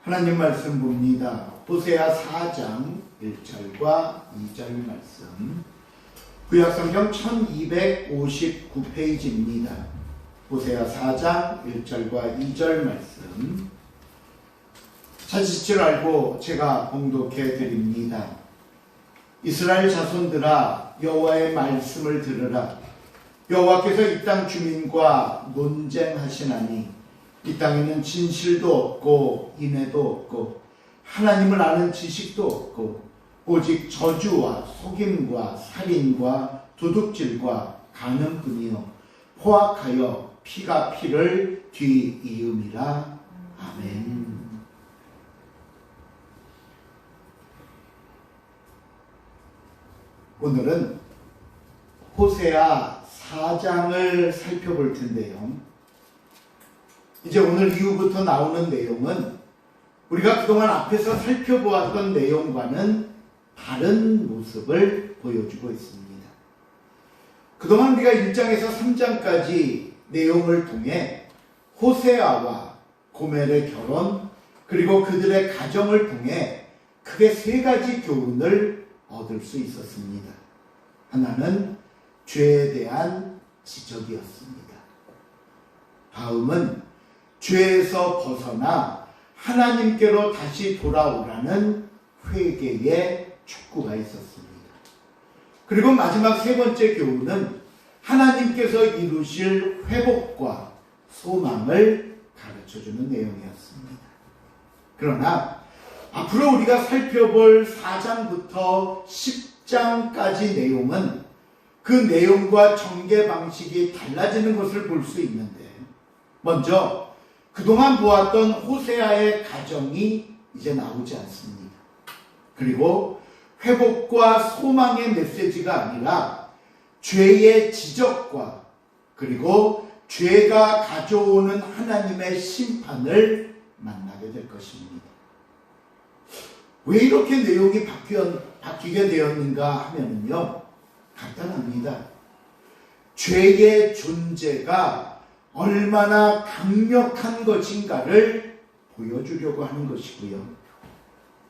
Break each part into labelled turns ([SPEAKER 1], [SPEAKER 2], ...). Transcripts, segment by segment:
[SPEAKER 1] 하나님 말씀 봅니다. 호세아 4장 1절과 2절 말씀. 구약성경 1259페이지입니다. 호세아 4장 1절과 2절 말씀. 찾으실 줄 알고 제가 봉독해 드립니다. 이스라엘 자손들아, 여호와의 말씀을 들으라. 여호와께서 이 땅 주민과 논쟁하시나니 이 땅에는 진실도 없고 인애도 없고 하나님을 아는 지식도 없고 오직 저주와 속임과 살인과 도둑질과 간음뿐이요 포악하여 피가 피를 뒤이음이라. 아멘. 오늘은 호세아 4장을 살펴볼 텐데요. 이제 오늘 이후부터 나오는 내용은 우리가 그동안 앞에서 살펴보았던 내용과는 다른 모습을 보여주고 있습니다. 그동안 우리가 1장에서 3장까지 내용을 통해 호세아와 고멜의 결혼 그리고 그들의 가정을 통해 크게 세 가지 교훈을 얻을 수 있었습니다. 하나는 죄에 대한 지적이었습니다. 다음은 죄에서 벗어나 하나님께로 다시 돌아오라는 회개의 촉구가 있었습니다. 그리고 마지막 세 번째 교훈은 하나님께서 이루실 회복과 소망을 가르쳐주는 내용이었습니다. 그러나 앞으로 우리가 살펴볼 4장부터 10장까지 내용은 그 내용과 전개 방식이 달라지는 것을 볼 수 있는데, 먼저 그동안 보았던 호세아의 가정이 이제 나오지 않습니다. 그리고 회복과 소망의 메시지가 아니라 죄의 지적과 그리고 죄가 가져오는 하나님의 심판을 만나게 될 것입니다. 왜 이렇게 내용이 바뀌게 되었는가 하면요, 간단합니다. 죄의 존재가 얼마나 강력한 것인가를 보여주려고 하는 것이고요.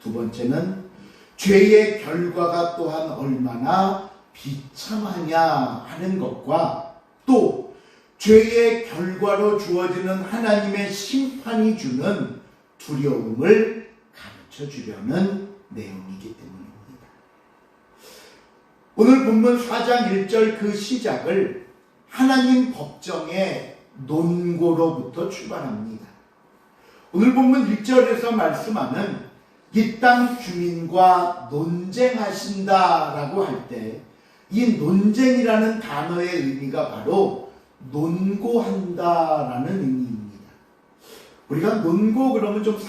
[SPEAKER 1] 두 번째는 죄의 결과가 또한 얼마나 비참하냐 하는 것과 또 죄의 결과로 주어지는 하나님의 심판이 주는 두려움을 가르쳐 주려는 내용이기 때문입니다. 오늘 본문 4장 1절 그 시작을 하나님 법정의 논고로부터 출발합니다. 오늘 본문 1절에서 말씀하는 이 땅 주민과 논쟁하신다라고 할 때 이 논쟁이라는 단어의 의미가 바로 논고한다라는 의미입니다. 우리가 논고 그러면 좀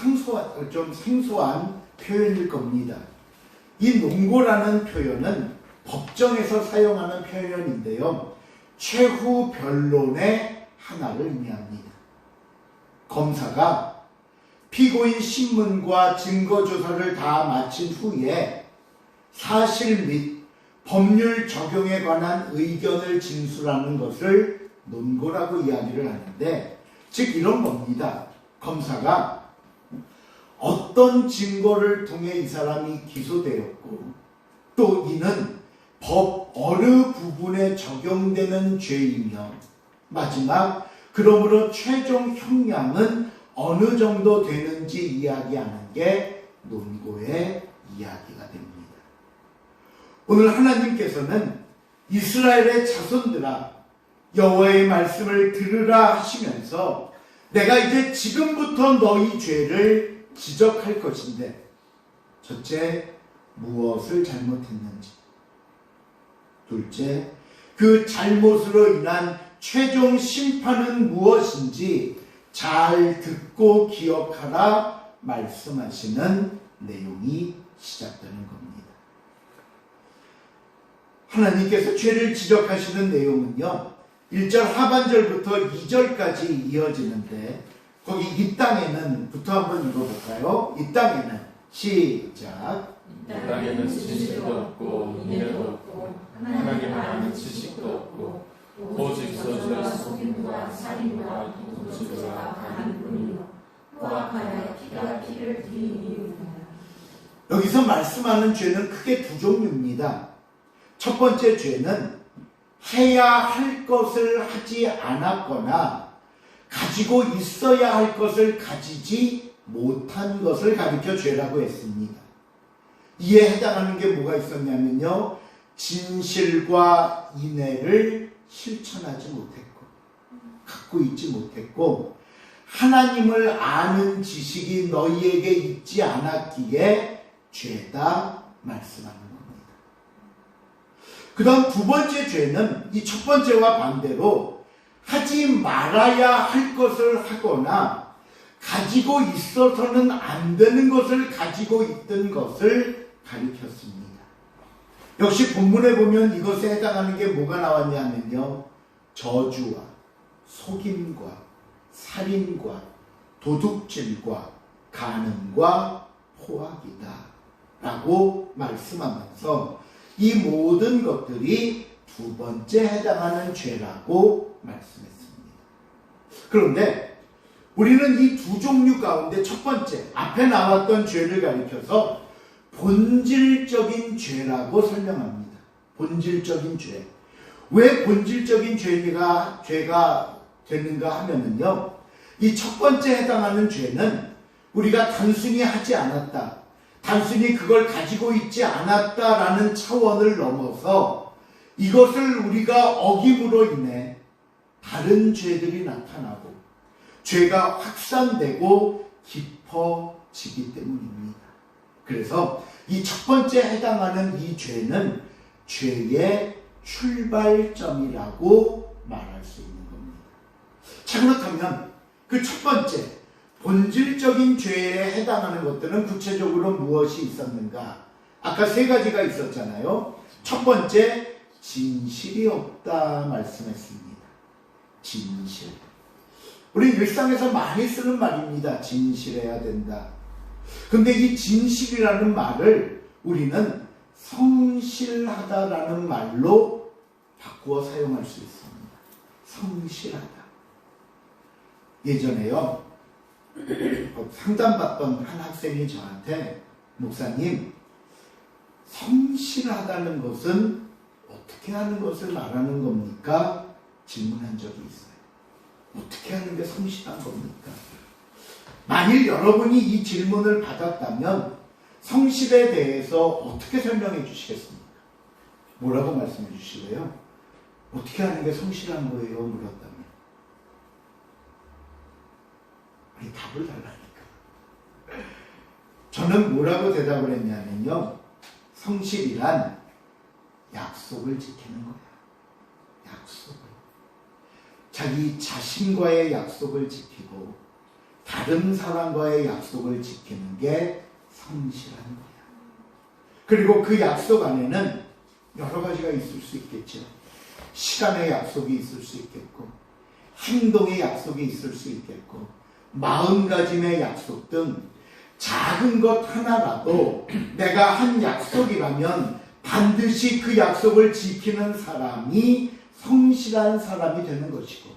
[SPEAKER 1] 생소한 표현일 겁니다. 이 논고라는 표현은 법정에서 사용하는 표현인데요, 최후 변론의 하나를 의미합니다. 검사가 피고인 신문과 증거조사를 다 마친 후에 사실 및 법률 적용에 관한 의견을 진술하는 것을 논고라고 이야기를 하는데, 즉 이런 겁니다. 검사가 어떤 증거를 통해 이 사람이 기소되었고 또 이는 법 어느 부분에 적용되는 죄이며 마지막 그러므로 최종 형량은 어느 정도 되는지 이야기하는 게 논고의 이야기가 됩니다. 오늘 하나님께서는 이스라엘의 자손들아, 여호와의 말씀을 들으라 하시면서 내가 이제 지금부터 너희 죄를 지적할 것인데, 첫째, 무엇을 잘못했는지, 둘째, 그 잘못으로 인한 최종 심판은 무엇인지 잘 듣고 기억하라 말씀하시는 내용이 시작되는 겁니다. 하나님께서 죄를 지적하시는 내용은요, 1절 하반절부터 2절까지 이어지는데, 거기 이 땅에는 부터 한번 읽어볼까요? 이 땅에는 시작.
[SPEAKER 2] 이 땅에는 진실도 없고 인애도 없고 하나님을 아는 지식도 없고 오직 저주와 속임과 살인과 도둑질과 간음뿐이요 포악하여 피와 피를 드리니
[SPEAKER 1] 여기서 말씀하는 죄는 크게 두 종류입니다. 첫 번째 죄는 해야 할 것을 하지 않았거나 가지고 있어야 할 것을 가지지 못한 것을 가리켜 죄라고 했습니다. 이에 해당하는 게 뭐가 있었냐면요, 진실과 인애를 실천하지 못했고 갖고 있지 못했고 하나님을 아는 지식이 너희에게 있지 않았기에 죄다 말씀하는 겁니다. 그 다음 두 번째 죄는 이 첫 번째와 반대로 하지 말아야 할 것을 하거나 가지고 있어서는 안 되는 것을 가지고 있던 것을 가리켰습니다. 역시 본문에 보면 이것에 해당하는 게 뭐가 나왔냐면요, 저주와 속임과 살인과 도둑질과 간음과 포악이다 라고 말씀하면서 이 모든 것들이 두 번째 해당하는 죄라고 말씀했습니다. 그런데 우리는 이 두 종류 가운데 첫 번째 앞에 나왔던 죄를 가리켜서 본질적인 죄라고 설명합니다. 본질적인 죄. 왜 본질적인 죄가 되는가 하면은요, 이 첫 번째 해당하는 죄는 우리가 단순히 하지 않았다, 단순히 그걸 가지고 있지 않았다라는 차원을 넘어서 이것을 우리가 어김으로 인해 다른 죄들이 나타나고 죄가 확산되고 깊어지기 때문입니다. 그래서 이 첫 번째 해당하는 이 죄는 죄의 출발점이라고 말할 수 있는 겁니다. 자, 그렇다면 그 첫 번째 본질적인 죄에 해당하는 것들은 구체적으로 무엇이 있었는가? 아까 세 가지가 있었잖아요. 첫 번째, 진실이 없다 말씀했습니다. 진실. 우리 일상에서 많이 쓰는 말입니다. 진실해야 된다. 근데 이 진실이라는 말을 우리는 성실하다라는 말로 바꾸어 사용할 수 있습니다. 성실하다. 예전에요, 상담받던 한 학생이 저한테, 목사님, 성실하다는 것은 어떻게 하는 것을 말하는 겁니까? 질문한 적이 있어요. 어떻게 하는 게 성실한 겁니까? 만일 여러분이 이 질문을 받았다면 성실에 대해서 어떻게 설명해 주시겠습니까? 뭐라고 말씀해 주실래요? 어떻게 하는 게 성실한 거예요? 물었다면. 아니, 답을 달라니까. 저는 뭐라고 대답을 했냐면요, 성실이란 약속을 지키는 거야. 약속을. 자기 자신과의 약속을 지키고 다른 사람과의 약속을 지키는 게 성실한 거야. 그리고 그 약속 안에는 여러 가지가 있을 수 있겠죠. 시간의 약속이 있을 수 있겠고, 행동의 약속이 있을 수 있겠고, 마음가짐의 약속 등 작은 것 하나라도 내가 한 약속이라면 반드시 그 약속을 지키는 사람이 성실한 사람이 되는 것이고,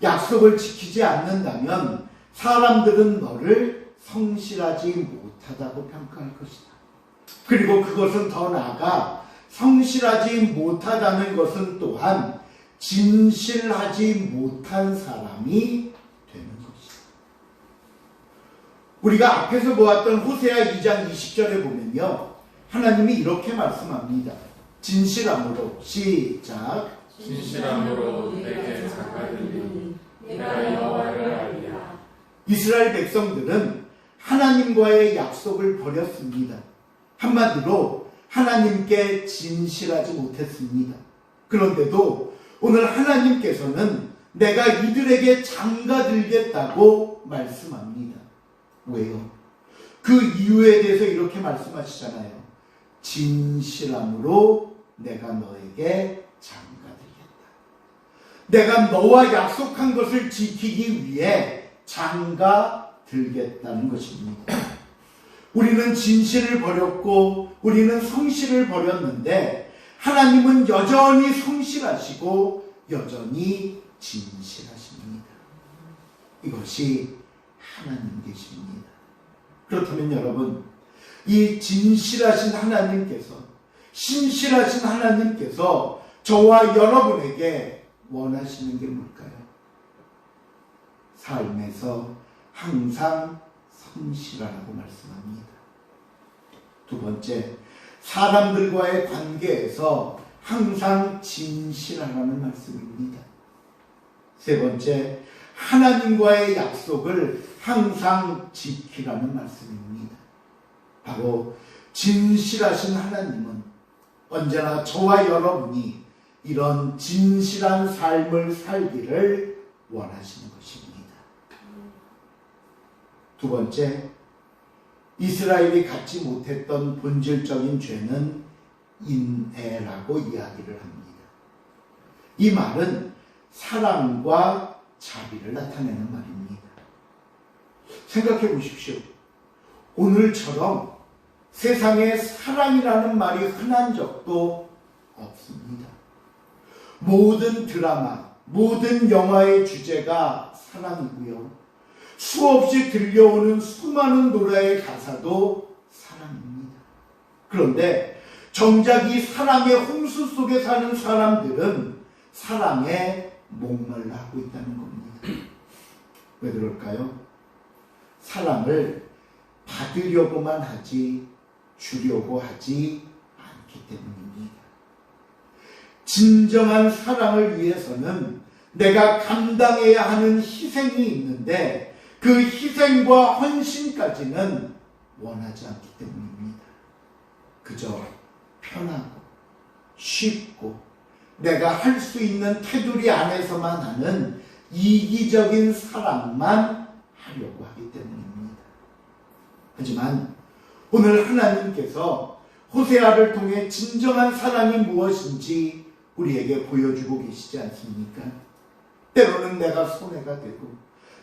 [SPEAKER 1] 약속을 지키지 않는다면 사람들은 너를 성실하지 못하다고 평가할 것이다. 그리고 그것은 더 나아가 성실하지 못하다는 것은 또한 진실하지 못한 사람이 되는 것이다. 우리가 앞에서 보았던 호세아 2장 20절에 보면요, 하나님이 이렇게 말씀합니다. 진실함으로, 시작.
[SPEAKER 2] 진실함으로 내게 작가들이 내가 여호와를 알리라.
[SPEAKER 1] 이스라엘 백성들은 하나님과의 약속을 버렸습니다. 한마디로 하나님께 진실하지 못했습니다. 그런데도 오늘 하나님께서는 내가 이들에게 장가들겠다고 말씀합니다. 왜요? 그 이유에 대해서 이렇게 말씀하시잖아요. 진실함으로 내가 너에게 장가들겠다. 내가 너와 약속한 것을 지키기 위해 장가들겠다는 것입니다. 우리는 진실을 버렸고 우리는 성실을 버렸는데 하나님은 여전히 성실하시고 여전히 진실하십니다. 이것이 하나님 계십니다. 그렇다면 여러분, 이 진실하신 하나님께서, 신실하신 하나님께서 저와 여러분에게 원하시는 게 뭘까요? 삶에서 항상 성실하라고 말씀합니다. 두 번째, 사람들과의 관계에서 항상 진실하라는 말씀입니다. 세 번째, 하나님과의 약속을 항상 지키라는 말씀입니다. 바로 진실하신 하나님은 언제나 저와 여러분이 이런 진실한 삶을 살기를 원하시는 것입니다. 두 번째, 이스라엘이 갖지 못했던 본질적인 죄는 인애라고 이야기를 합니다. 이 말은 사랑과 자비를 나타내는 말입니다. 생각해 보십시오. 오늘처럼 세상에 사랑이라는 말이 흔한 적도 없습니다. 모든 드라마, 모든 영화의 주제가 사랑이고요. 수없이 들려오는 수많은 노래의 가사도 사랑입니다. 그런데 정작 이 사랑의 홍수 속에 사는 사람들은 사랑에 목말라 하고 있다는 겁니다. 왜 그럴까요? 사랑을 받으려고만 하지 주려고 하지 않기 때문입니다. 진정한 사랑을 위해서는 내가 감당해야 하는 희생이 있는데 그 희생과 헌신까지는 원하지 않기 때문입니다. 그저 편하고 쉽고 내가 할 수 있는 테두리 안에서만 하는 이기적인 사랑만 하려고 하기 때문입니다. 하지만 오늘 하나님께서 호세아를 통해 진정한 사랑이 무엇인지 우리에게 보여주고 계시지 않습니까? 때로는 내가 손해가 되고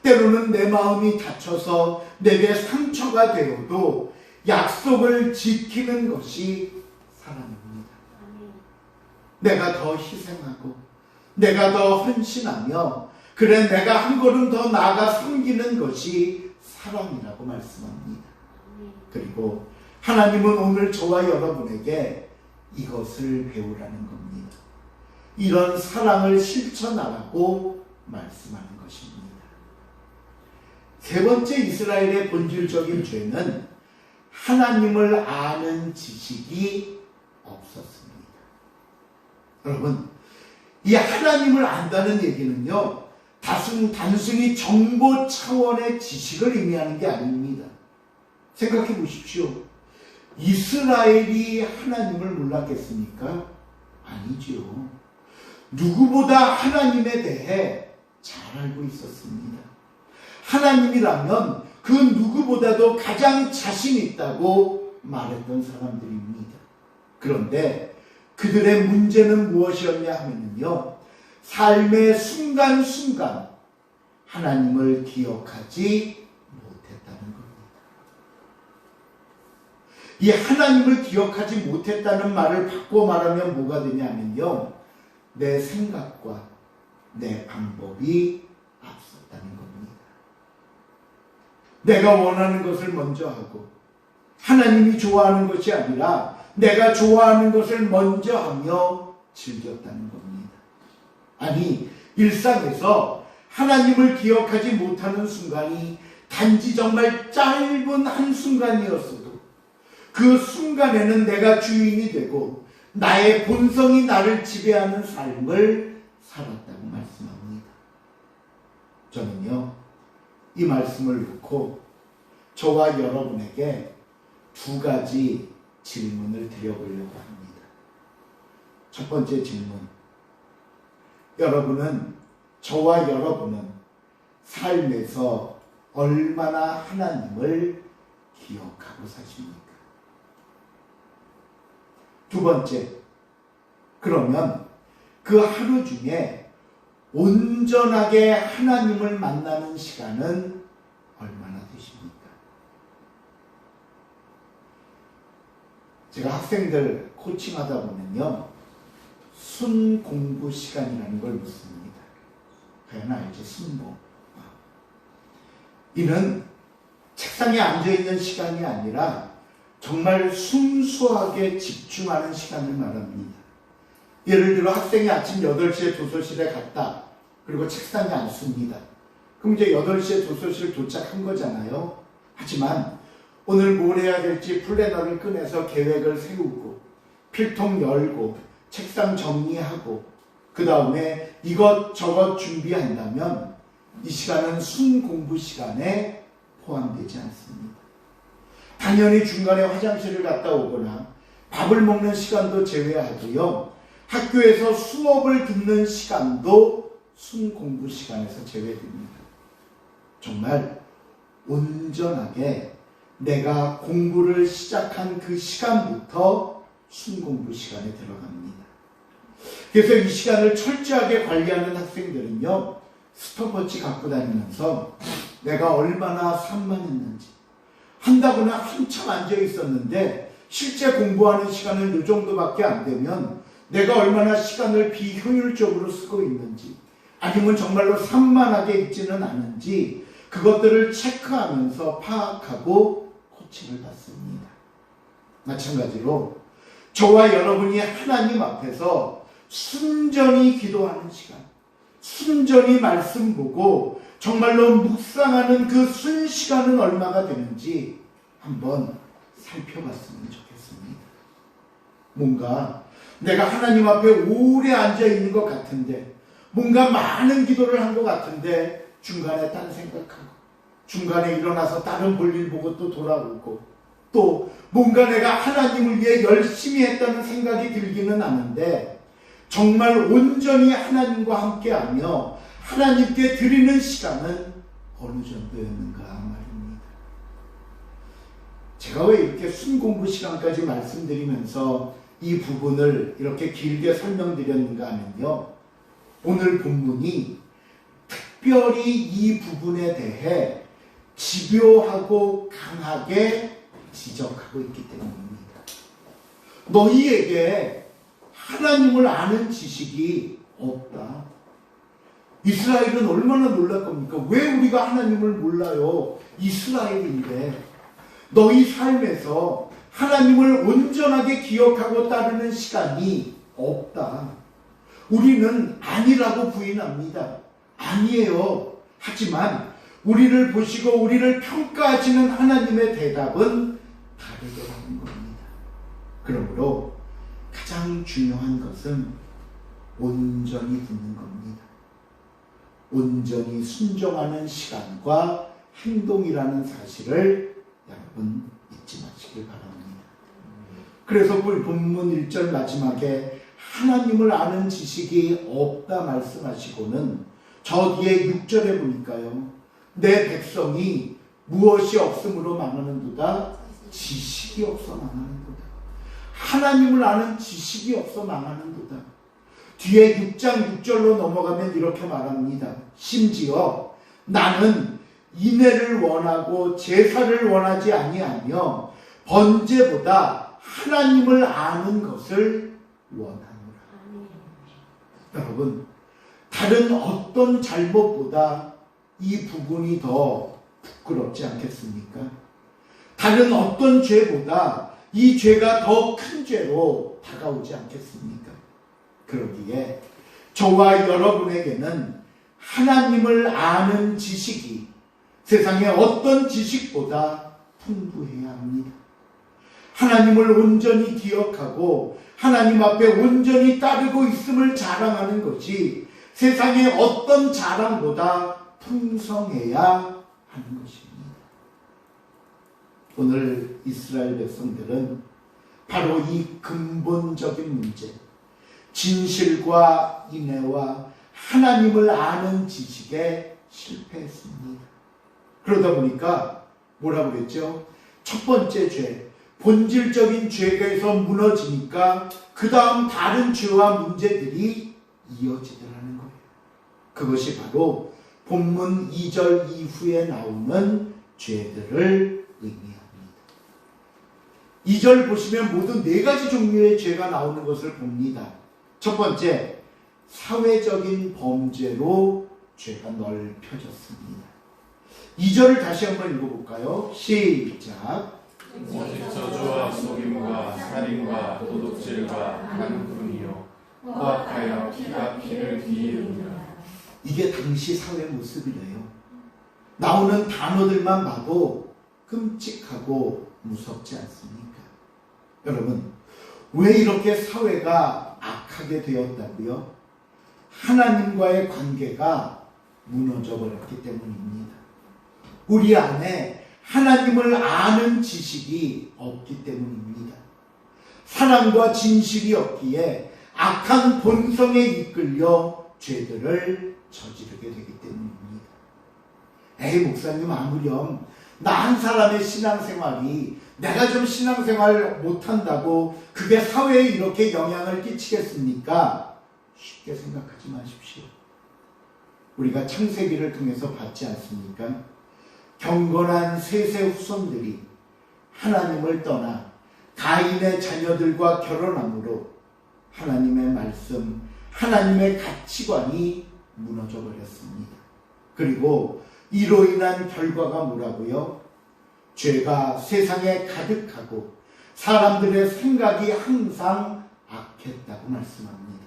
[SPEAKER 1] 때로는 내 마음이 다쳐서 내게 상처가 되어도 약속을 지키는 것이 사랑입니다. 내가 더 희생하고 내가 더 헌신하며 그래 내가 한 걸음 더 나아가 섬기는 것이 사랑이라고 말씀합니다. 그리고 하나님은 오늘 저와 여러분에게 이것을 배우라는 겁니다. 이런 사랑을 실천하라고 말씀하는 것입니다. 세 번째 이스라엘의 본질적인 죄는 하나님을 아는 지식이 없었습니다. 여러분, 이 하나님을 안다는 얘기는요, 단순히 정보 차원의 지식을 의미하는 게 아닙니다. 생각해 보십시오. 이스라엘이 하나님을 몰랐겠습니까? 아니지요. 누구보다 하나님에 대해 잘 알고 있었습니다. 하나님이라면 그 누구보다도 가장 자신 있다고 말했던 사람들입니다. 그런데 그들의 문제는 무엇이었냐 하면요, 삶의 순간순간 하나님을 기억하지 못했다는 겁니다. 이 하나님을 기억하지 못했다는 말을 바꿔 말하면 뭐가 되냐면요, 내 생각과 내 방법이 앞섰다는 겁니다. 내가 원하는 것을 먼저 하고 하나님이 좋아하는 것이 아니라 내가 좋아하는 것을 먼저 하며 즐겼다는 겁니다. 아니, 일상에서 하나님을 기억하지 못하는 순간이 단지 정말 짧은 한순간이었어도 그 순간에는 내가 주인이 되고 나의 본성이 나를 지배하는 삶을 살았다고 말씀합니다. 저는요, 이 말씀을 놓고 저와 여러분에게 두 가지 질문을 드려보려고 합니다. 첫 번째 질문. 저와 여러분은 삶에서 얼마나 하나님을 기억하고 사십니까? 두 번째, 그러면 그 하루 중에 온전하게 하나님을 만나는 시간은 얼마나 되십니까? 제가 학생들 코칭하다 보면요, 순공부 시간이라는 걸 묻습니다. 과연 알지? 순공. 이는 책상에 앉아있는 시간이 아니라 정말 순수하게 집중하는 시간을 말합니다. 예를 들어 학생이 아침 8시에 도서실에 갔다. 그리고 책상에 앉습니다. 그럼 이제 8시에 도서실 도착한 거잖아요. 하지만 오늘 뭘 해야 될지 플래너를 꺼내서 계획을 세우고 필통 열고 책상 정리하고 그 다음에 이것저것 준비한다면 이 시간은 순공부 시간에 포함되지 않습니다. 당연히 중간에 화장실을 갔다 오거나 밥을 먹는 시간도 제외하고요. 학교에서 수업을 듣는 시간도 순공부 시간에서 제외됩니다. 정말 온전하게 내가 공부를 시작한 그 시간부터 순공부 시간에 들어갑니다. 그래서 이 시간을 철저하게 관리하는 학생들은요, 스톱워치 갖고 다니면서 내가 얼마나 산만했는지, 한다거나 한참 앉아 있었는데 실제 공부하는 시간은 이 정도밖에 안 되면 내가 얼마나 시간을 비효율적으로 쓰고 있는지, 아니면 정말로 산만하게 있지는 않은지 그것들을 체크하면서 파악하고 코칭을 받습니다. 마찬가지로 저와 여러분이 하나님 앞에서 순전히 기도하는 시간, 순전히 말씀 보고 정말로 묵상하는 그 순시간은 얼마가 되는지 한번 살펴봤으면 좋겠습니다. 뭔가 내가 하나님 앞에 오래 앉아 있는 것 같은데, 뭔가 많은 기도를 한 것 같은데 중간에 딴 생각하고 중간에 일어나서 다른 볼일 보고 또 돌아오고 또 뭔가 내가 하나님을 위해 열심히 했다는 생각이 들기는 하는데 정말 온전히 하나님과 함께하며 하나님께 드리는 시간은 어느 정도였는가 말입니다. 제가 왜 이렇게 순공부 시간까지 말씀드리면서 이 부분을 이렇게 길게 설명드렸는가 하면요, 오늘 본문이 특별히 이 부분에 대해 집요하고 강하게 지적하고 있기 때문입니다. 너희에게 하나님을 아는 지식이 없다. 이스라엘은 얼마나 놀랄 겁니까? 왜 우리가 하나님을 몰라요? 이스라엘인데. 너희 삶에서 하나님을 온전하게 기억하고 따르는 시간이 없다. 우리는 아니라고 부인합니다. 아니에요. 하지만 우리를 보시고 우리를 평가하시는 하나님의 대답은 다르더라는 겁니다. 그러므로 가장 중요한 것은 온전히 듣는 겁니다. 온전히 순종하는 시간과 행동이라는 사실을 여러분 잊지 마시길 바랍니다. 그래서 본문 1절 마지막에 하나님을 아는 지식이 없다 말씀하시고는 저 뒤에 6절에 보니까요, 내 백성이 무엇이 없음으로 망하는도다? 지식이 없어 망하는도다. 하나님을 아는 지식이 없어 망하는도다. 뒤에 6장 6절로 넘어가면 이렇게 말합니다. 심지어 나는 인애를 원하고 제사를 원하지 아니하며 번제보다 하나님을 아는 것을 원하노라. 여러분, 다른 어떤 잘못보다 이 부분이 더 부끄럽지 않겠습니까? 다른 어떤 죄보다 이 죄가 더 큰 죄로 다가오지 않겠습니까? 그러기에 저와 여러분에게는 하나님을 아는 지식이 세상의 어떤 지식보다 풍부해야 합니다. 하나님을 온전히 기억하고 하나님 앞에 온전히 따르고 있음을 자랑하는 것이 세상의 어떤 자랑보다 풍성해야 하는 것입니다. 오늘 이스라엘 백성들은 바로 이 근본적인 문제, 진실과 인애와 하나님을 아는 지식에 실패했습니다. 그러다 보니까 뭐라고 그랬죠? 첫 번째 죄, 본질적인 죄에서 무너지니까 그 다음 다른 죄와 문제들이 이어지더라는 거예요. 그것이 바로 본문 2절 이후에 나오는 죄들을 의미합니다. 2절 보시면 모두 4가지 종류의 죄가 나오는 것을 봅니다. 첫 번째, 사회적인 범죄로 죄가 넓혀졌습니다. 2절을 다시 한번 읽어볼까요? 시작.
[SPEAKER 2] 오직 저주와 속임과 살인과 도둑질과 간음뿐이요 포악하여 피가 피를 뒤이르느라.
[SPEAKER 1] 이게 당시 사회 모습이래요. 나오는 단어들만 봐도 끔찍하고 무섭지 않습니까? 여러분, 왜 이렇게 사회가 악하게 되었다고요? 하나님과의 관계가 무너져 버렸기 때문입니다. 우리 안에 하나님을 아는 지식이 없기 때문입니다. 사랑과 진실이 없기에 악한 본성에 이끌려 죄들을 저지르게 되기 때문입니다. 에이, 목사님, 아무렴 나 한 사람의 신앙생활이 내가 좀 신앙생활 못한다고 그게 사회에 이렇게 영향을 끼치겠습니까? 쉽게 생각하지 마십시오. 우리가 창세기를 통해서 봤지 않습니까? 경건한 셋의 후손들이 하나님을 떠나 가인의 자녀들과 결혼함으로 하나님의 말씀, 하나님의 가치관이 무너져 버렸습니다. 그리고 이로 인한 결과가 뭐라고요? 죄가 세상에 가득하고 사람들의 생각이 항상 악했다고 말씀합니다.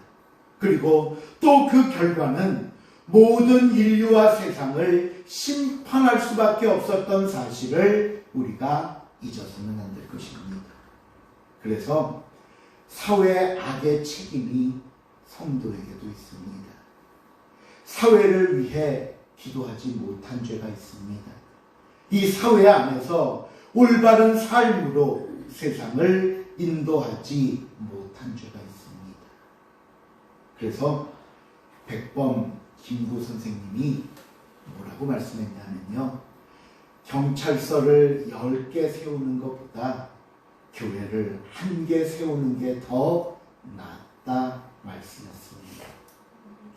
[SPEAKER 1] 그리고 또 그 결과는 모든 인류와 세상을 심판할 수밖에 없었던 사실을 우리가 잊어서는 안 될 것입니다. 그래서 사회 악의 책임이 성도에게도 있습니다. 사회를 위해 기도하지 못한 죄가 있습니다. 이 사회 안에서 올바른 삶으로 세상을 인도하지 못한 죄가 있습니다. 그래서 백범 김구 선생님이 뭐라고 말씀했냐면요, 경찰서를 10개 세우는 것보다 교회를 1개 세우는 게 더 낫다 말씀했습니다.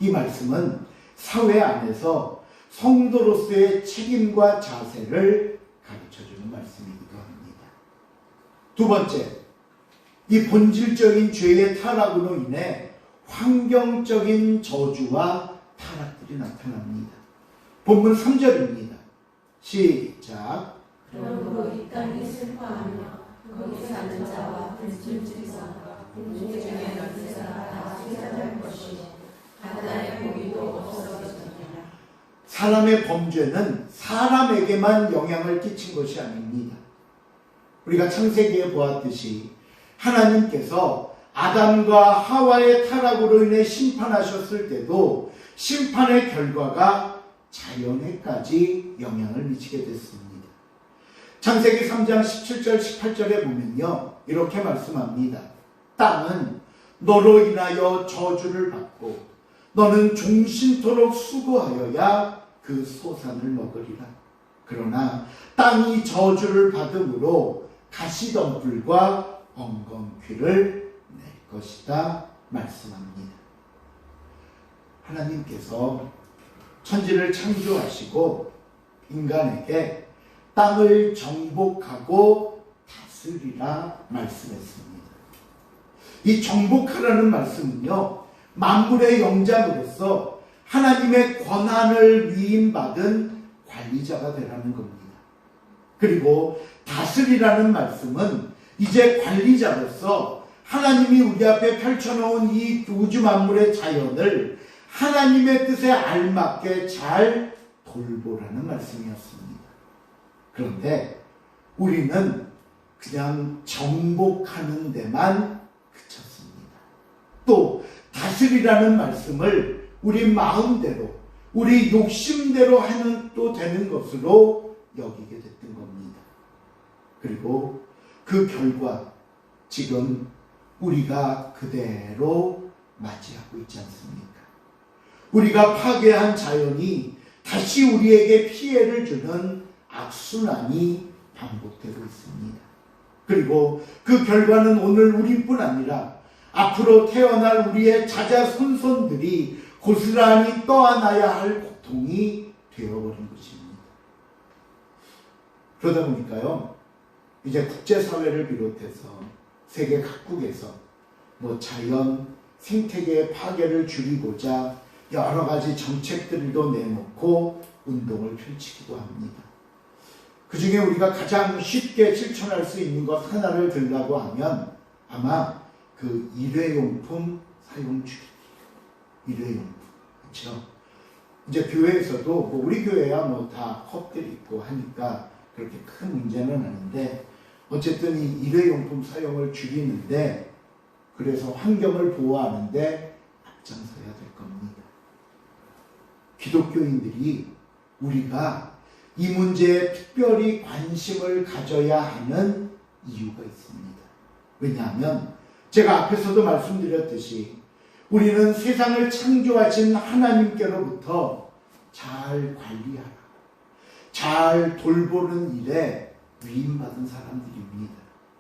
[SPEAKER 1] 이 말씀은 사회 안에서 성도로서의 책임과 자세를 가르쳐주는 말씀이기도 합니다. 두 번째, 이 본질적인 죄의 타락으로 인해 환경적인 저주와 타락들이 나타납니다. 본문 3절입니다. 시작.
[SPEAKER 3] 그러므로 이 땅이 슬퍼하며 거기 사는 자와 들짐승과 공중 중에 넌 자가 다 찢어질 것이요 바다의 고기도 없어지리라.
[SPEAKER 1] 사람의 범죄는 사람에게만 영향을 끼친 것이 아닙니다. 우리가 창세기에 보았듯이 하나님께서 아담과 하와의 타락으로 인해 심판하셨을 때도 심판의 결과가 자연에까지 영향을 미치게 됐습니다. 창세기 3장 17절 18절에 보면요, 이렇게 말씀합니다. 땅은 너로 인하여 저주를 받고 너는 종신토록 수고하여야 그 소산을 먹으리라. 그러나 땅이 저주를 받음으로 가시덤불과 엉겅퀴를 낼 것이다 말씀합니다. 하나님께서 천지를 창조하시고 인간에게 땅을 정복하고 다스리라 말씀했습니다. 이 정복하라는 말씀은요, 만물의 영장으로서 하나님의 권한을 위임받은 관리자가 되라는 겁니다. 그리고 다스리라는 말씀은 이제 관리자로서 하나님이 우리 앞에 펼쳐놓은 이 우주 만물의 자연을 하나님의 뜻에 알맞게 잘 돌보라는 말씀이었습니다. 그런데 우리는 그냥 정복하는 데만 그쳤습니다. 또 다스리라는 말씀을 우리 마음대로, 우리 욕심대로 하는 또 되는 것으로 여기게 됐던 겁니다. 그리고 그 결과 지금 우리가 그대로 맞이하고 있지 않습니까? 우리가 파괴한 자연이 다시 우리에게 피해를 주는 악순환이 반복되고 있습니다. 그리고 그 결과는 오늘 우리뿐 아니라 앞으로 태어날 우리의 자자손손들이 고스란히 떠안아야 할 고통이 되어버린 것입니다. 그러다 보니까요, 이제 국제사회를 비롯해서 세계 각국에서 자연, 생태계의 파괴를 줄이고자 여러 가지 정책들도 내놓고 운동을 펼치기도 합니다. 그 중에 우리가 가장 쉽게 실천할 수 있는 것 하나를 들라고 하면 아마 그 일회용품 사용 줄이기. 일회용품. 그렇죠? 이제 교회에서도 뭐 우리 교회야 뭐 다 컵들이 있고 하니까 그렇게 큰 문제는 아닌데 어쨌든 이 일회용품 사용을 줄이는데 그래서 환경을 보호하는데 앞장서야 될 겁니다. 기독교인들이 우리가 이 문제에 특별히 관심을 가져야 하는 이유가 있습니다. 왜냐하면 제가 앞에서도 말씀드렸듯이 우리는 세상을 창조하신 하나님께로부터 잘 관리하라, 잘 돌보는 일에 위임받은 사람들입니다.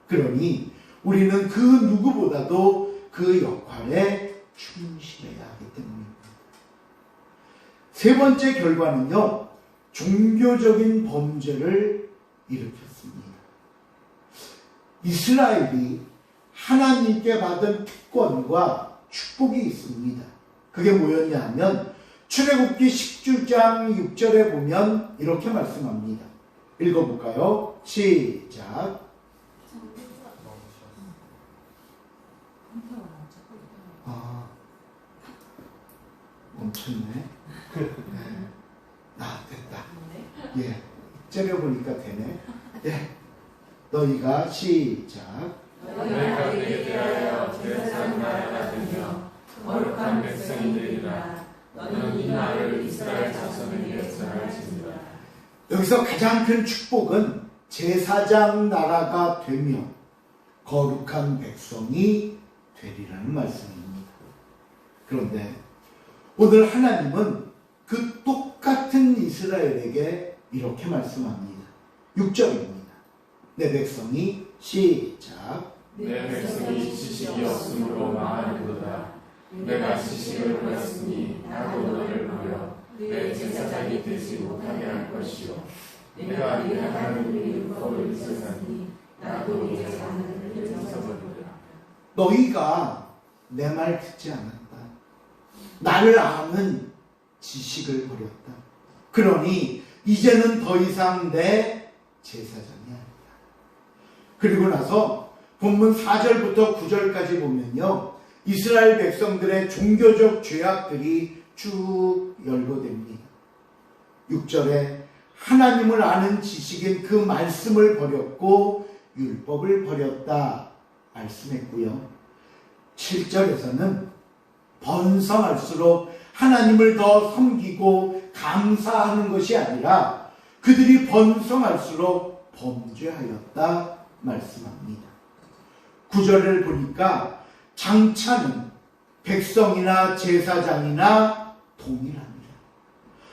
[SPEAKER 1] 그러니 우리는 그 누구보다도 그 역할에 충실해야 하기 때문입니다. 세 번째 결과는요, 종교적인 범죄를 일으켰습니다. 이스라엘이 하나님께 받은 특권과 축복이 있습니다. 그게 뭐였냐 하면 출애굽기 10장 6절에 보면 이렇게 말씀합니다. 읽어볼까요? 시작. 멈췄네. 됐다. 예, 째려보니까 되네. 예, 너희가 시작.
[SPEAKER 2] 너희가 내게 대하여 제사장 나라가 되며 거룩한 백성이 되리라. 너는 이 말을 이스라엘 자손에게 전할지니라.
[SPEAKER 1] 여기서 가장 큰 축복은 제사장 나라가 되며 거룩한 백성이 되리라는 말씀입니다. 그런데 오늘 하나님은 그 똑같은 이스라엘에게 이렇게 말씀합니다. 6절입니다. 내 백성이 시작.
[SPEAKER 2] 내 백성이 지식이 없으므로 망하리로다. 내가 지식을 보였으니 나도 너를 보여 내 제사장이 되지 못하게 할 것이요. 내가 네 하나님의 율법을 잊었으니 나도 네 하나님을 잊어버리라.
[SPEAKER 1] 너희가 내 말 듣지 않았다. 나를 아는 지식을 버렸다. 그러니 이제는 더 이상 내 제사장이 아니다. 그리고 나서 본문 4절부터 9절까지 보면요, 이스라엘 백성들의 종교적 죄악들이 쭉 열거됩니다. 6절에 하나님을 아는 지식인 그 말씀을 버렸고 율법을 버렸다 말씀했고요. 7절에서는 번성할수록 하나님을 더 섬기고 감사하는 것이 아니라 그들이 번성할수록 범죄하였다 말씀합니다. 9절을 보니까 장차는 백성이나 제사장이나 동일합니다.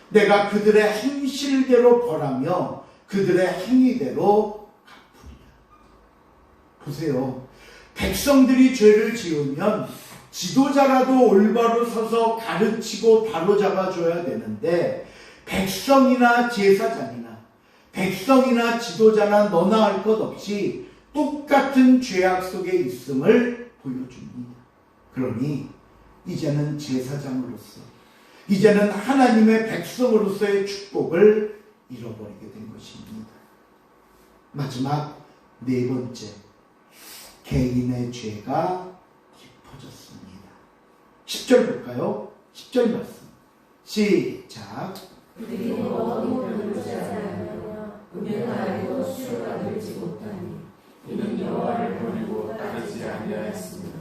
[SPEAKER 1] 내가 그들의 행실대로 벌하며 그들의 행위대로 갚으리라. 보세요. 백성들이 죄를 지으면 지도자라도 올바로 서서 가르치고 바로잡아줘야 되는데 백성이나 제사장이나 백성이나 지도자나 너나 할 것 없이 똑같은 죄악 속에 있음을 보여줍니다. 그러니 이제는 제사장으로서, 이제는 하나님의 백성으로서의 축복을 잃어버리게 된 것입니다. 마지막 네 번째, 개인의 죄가 깊어졌습니다. 10절 볼까요? 10절 말씀 시작.
[SPEAKER 3] 그들이 너희를 불쌍하여 음행하여도 수요가 들지 못하니
[SPEAKER 2] 이는 여호와를 버리고 따르지 아니하였습니다.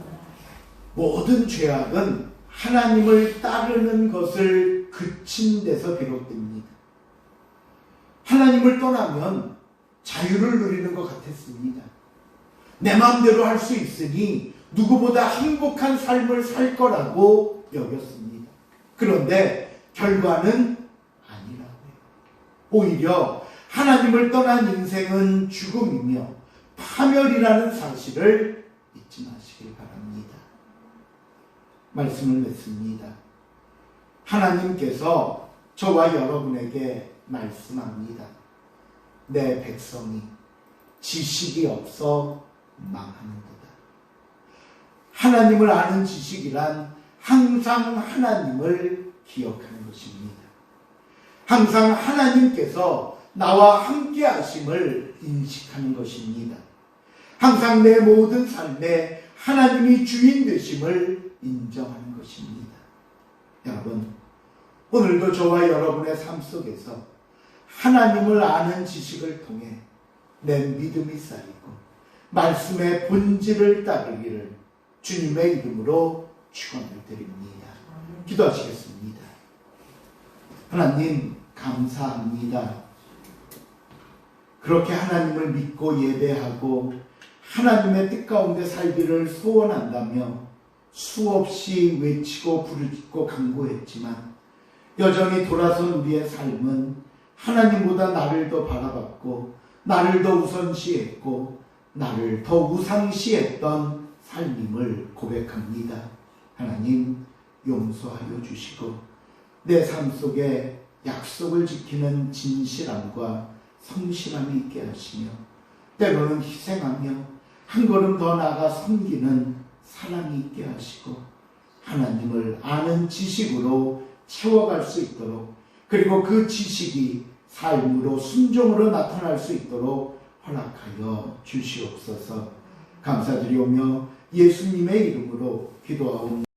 [SPEAKER 1] 모든 죄악은 하나님을 따르는 것을 그친 데서 비롯됩니다. 하나님을 떠나면 자유를 누리는 것 같았습니다. 내 마음대로 할 수 있으니 누구보다 행복한 삶을 살 거라고 여겼습니다. 그런데 결과는 아니라고요. 오히려 하나님을 떠난 인생은 죽음이며 파멸이라는 사실을 잊지 마시길 바랍니다. 말씀을 맺습니다. 하나님께서 저와 여러분에게 말씀합니다. 내 백성이 지식이 없어 망하는 거다. 하나님을 아는 지식이란 항상 하나님을 기억하는 것입니다. 항상 하나님께서 나와 함께 하심을 인식하는 것입니다. 항상 내 모든 삶에 하나님이 주인 되심을 인정하는 것입니다. 여러분, 오늘도 저와 여러분의 삶 속에서 하나님을 아는 지식을 통해 내 믿음이 쌓이고 말씀의 본질을 따르기를 주님의 이름으로 축원을 드립니다. 기도하시겠습니다. 하나님 감사합니다. 그렇게 하나님을 믿고 예배하고 하나님의 뜻 가운데 살기를 소원한다며 수없이 외치고 부르짖고 간구했지만 여전히 돌아선 우리의 삶은 하나님보다 나를 더 바라봤고 나를 더 우선시했고 나를 더 우상시했던 삶임을 고백합니다. 하나님 용서하여 주시고 내 삶 속에 약속을 지키는 진실함과 성실함이 있게 하시며 때로는 희생하며 한 걸음 더 나아가 섬기는 사랑이 있게 하시고 하나님을 아는 지식으로 채워갈 수 있도록 그리고 그 지식이 삶으로 순종으로 나타날 수 있도록 허락하여 주시옵소서. 감사드리오며 예수님의 이름으로 기도하옵니다.